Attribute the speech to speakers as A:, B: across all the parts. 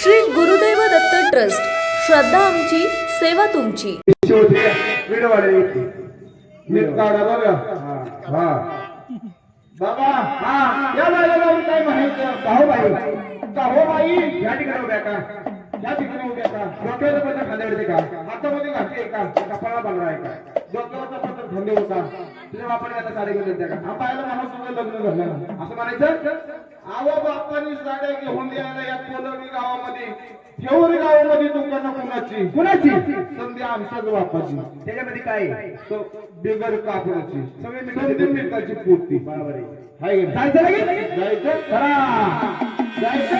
A: Shri Gurudev Datta trust, श्रद्धा आमची, सेवा तुमची.
B: बाबा या बाईला जाऊन काय म्हणायचं? काहो बाई, काहो बाई, या ठिकाणी उभ्या का, या ठिकाणी उभ्या का, डोक्याला पत्र खांद्यावरती का, हातामध्ये घातली का, कपाळा बांधला आहे का, डोक्यावरचा पत्र धंदे होता, तुझ्या बापाने आता साडी घेऊन देते का? हा बाईला म्हणा तुझं लग्न झालं असं म्हणायचं. आवा बापानी साड्या घेऊन द्यायला या कोलवडी गावामध्ये, ठेवरी गावामध्ये दुकानं कुणाची कुणाची संधी आमच्याच बापाची. त्याच्यामध्ये काय बिगर कापडाची सगळी मिठाची पूर्ती बरोबर आहे. जायचं लगेच जायचं खरा जायचं.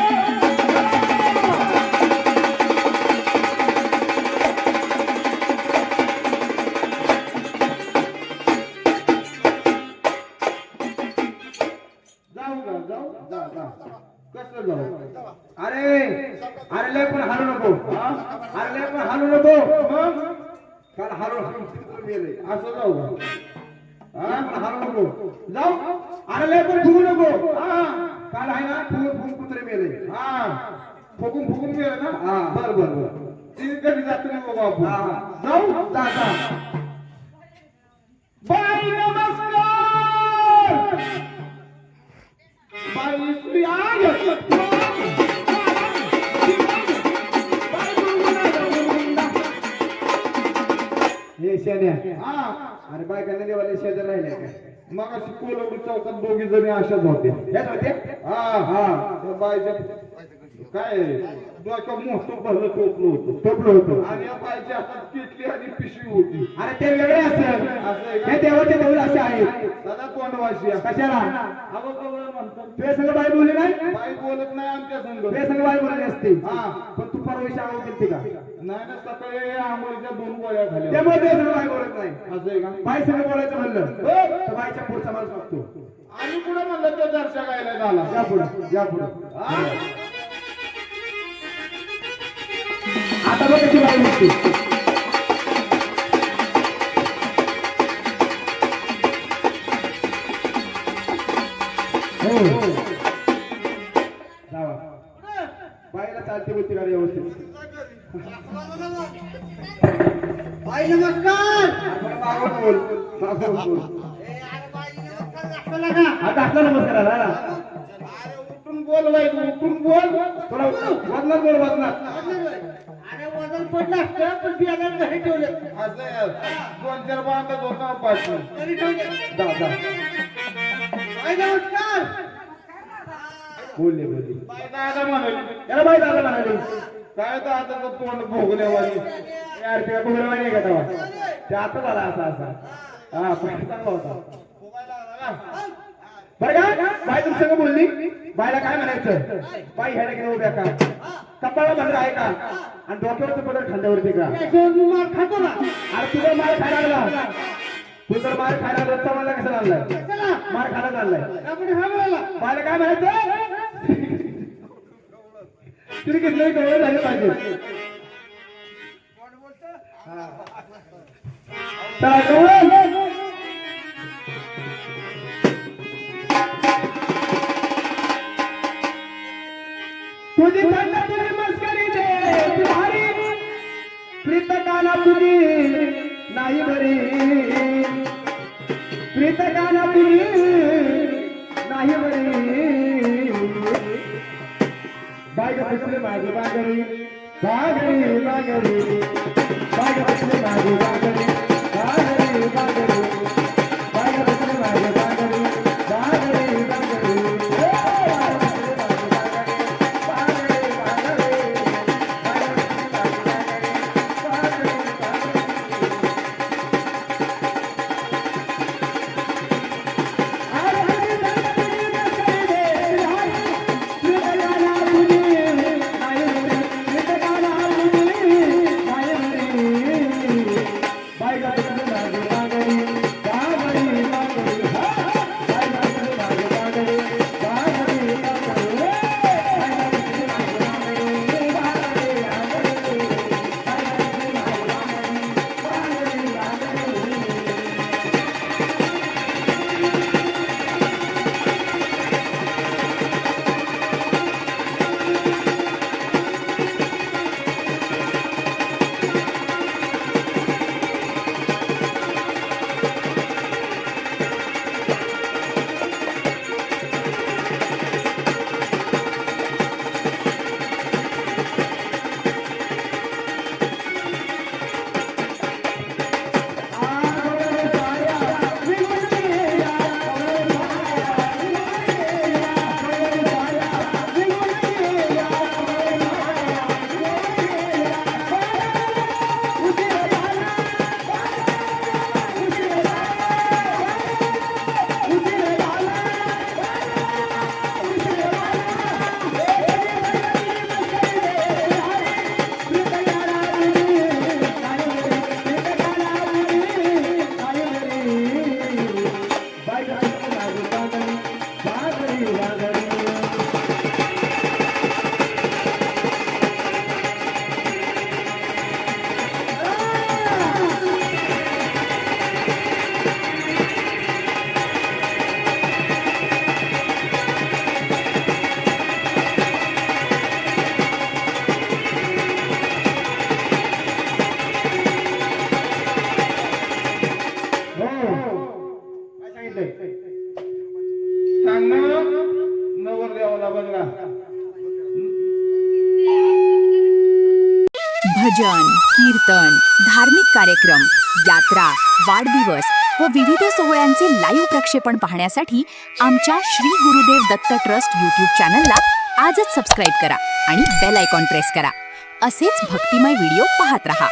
B: कसं जाऊ? अरे अरे लय पण हारू नको, अरे लय पण हारू नको. मग काल हारू गेले असं जाऊ हारू नको जाऊ. अरे लय पण फुगू नको. काल आहे ना फुगून कुत्रे मेले. फुगून फुगून गेले ना. बर बर बर ती कधी जात नाही बाबा. जाऊ जा जा. बाई नमस्कार. बाई श्री अरे बायकांना देवाला शेजार राहिले काय? मग अशी कोलवडी चौकात दोघी जणी अशाच होते. बायच्या काय डोक्यात मोठं भरलं टोपलं होतं आणि या बायच्या हातात किटली आणि पिशवी होती. अरे ते वेगळे असेल, हे देवाचे देऊळ असे आहेत. दादा तोंडवाशी कशाला म्हणतात. तुझ्या संग बाई बोलली नाही? बाई बोलत नाही आमच्या संग. तुझ्या संग बाई बोलली असते. पण तू परवाशी आंघोळ केली का? नाही ना, सकाळी आंघोळीच्या 2 गोळ्या खाल्ल्या. त्यामुळे तुझ्या संग बाई बोलत नाही. असं आहे का? बाई संग बोलायचं म्हणलं तर बाईच्या पुढचा माणूस बघतो. आणि पुढे म्हणलं तो दर्शा गायला झाला. या पुढे या पुढे. आता बघ कशी बाई दिसते. बाईला चालते बोलते का व्यवस्थित? बाई नमस्कार. मागून बोल मागून बोल. आता असला नमस्कार आला. उठून बोल बाई, उठून बोल. थोडा वजनात बोल, वजनात. अरे वजन पडलं असतं पण बियाला घरी ठेवलं. असं 2-4 बांधत होता पासून घरी ठेवलं. जा नमस्कार. बोलले बाई दादा म्हणाली. याला बाई दादा म्हणाली. काय तर आता तोंड भोगल्यावानी यार त्या भोगल्यावानी का तेव्हा ते आता झाला असा असा. चांगला होता बरं का? बाई तुमचं बोलली. बाईला काय म्हणायचं? बाई ह्याला गेलं उभ्या का, कपाळा बंद आहे का, आणि डोक्यावरचं पदर खांद्यावरती का? मार खातो ना. अरे तुझा मार खायला लागला. तू जर मार खायला रोजचा मला कसा आणलाय? मार खायला आणलाय. बाईला काय म्हणायचं? तुम्ही किती कवळ झाले पाहिजे. चला कवळ तुझी थंड तुझी मस्करी दे भारी, प्रीत काना तुझी नाही बरी, प्रीत काना तुझी नाही बरी. बाग बसले माझी बागरी बागरी बागरी, बाग बसले माझी बागरी बागरी बागरी, बाग बसले माझी बागरी बागरी बागरी. सांग ना नवरदेवाला बघा.
C: भजन, कीर्तन, धार्मिक कार्यक्रम, यात्रा, वाढदिवस व विविध सोहळ्यांचे लाईव्ह प्रक्षेपण पाहण्यासाठी आमच्या श्री गुरुदेव दत्त ट्रस्ट यूट्यूब चॅनलला आजच सबस्क्राईब करा आणि बेल आयकॉन प्रेस करा. असेच भक्तिमय व्हिडिओ पाहत रहा.